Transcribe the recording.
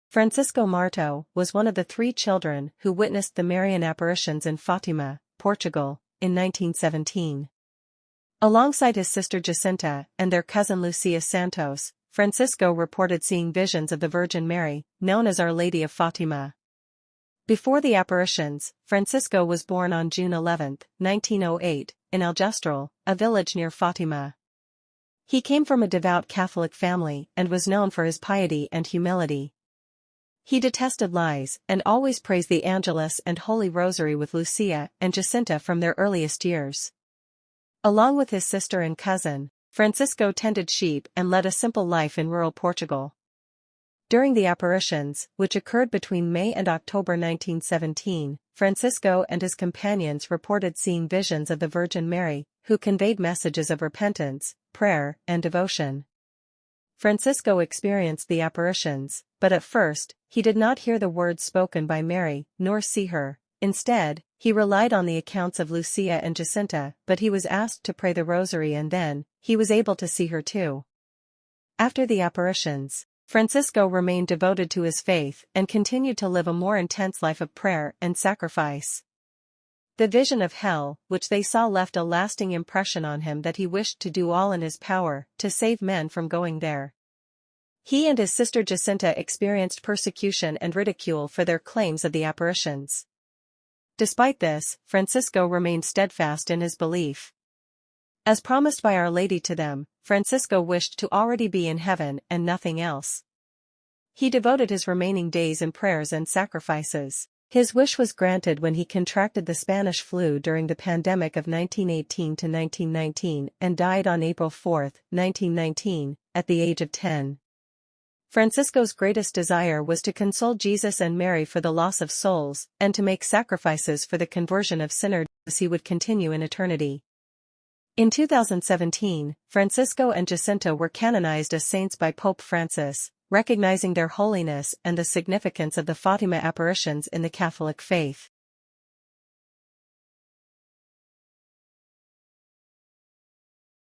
Francisco Marto was one of the 3 children who witnessed the Marian apparitions in Fatima, Portugal, in 1917. Alongside his sister Jacinta and their cousin Lucia Santos, Francisco reported seeing visions of the Virgin Mary, known as Our Lady of Fatima. Before the apparitions, Francisco was born on June 11, 1908, in Aljustrel, a village near Fatima. He came from a devout Catholic family and was known for his piety and humility. He detested lies and always praised the Angelus and Holy Rosary with Lucia and Jacinta from their earliest years. Along with his sister and cousin, Francisco tended sheep and led a simple life in rural Portugal. During the apparitions, which occurred between May and October 1917, Francisco and his companions reported seeing visions of the Virgin Mary, who conveyed messages of repentance, prayer, and devotion. Francisco experienced the apparitions, but at first, he did not hear the words spoken by Mary, nor see her. Instead, he relied on the accounts of Lucia and Jacinta, but he was asked to pray the rosary and then, he was able to see her too. After the apparitions, Francisco remained devoted to his faith and continued to live a more intense life of prayer and sacrifice. The vision of hell, which they saw, left a lasting impression on him that he wished to do all in his power to save men from going there. He and his sister Jacinta experienced persecution and ridicule for their claims of the apparitions. Despite this, Francisco remained steadfast in his belief. As promised by Our Lady to them, Francisco wished to already be in heaven and nothing else. He devoted his remaining days in prayers and sacrifices. His wish was granted when he contracted the Spanish flu during the pandemic of 1918 to 1919 and died on April 4, 1919, at the age of 10. Francisco's greatest desire was to console Jesus and Mary for the loss of souls and to make sacrifices for the conversion of sinners as he would continue in eternity. In 2017, Francisco and Jacinta were canonized as saints by Pope Francis, recognizing their holiness and the significance of the Fatima apparitions in the Catholic faith.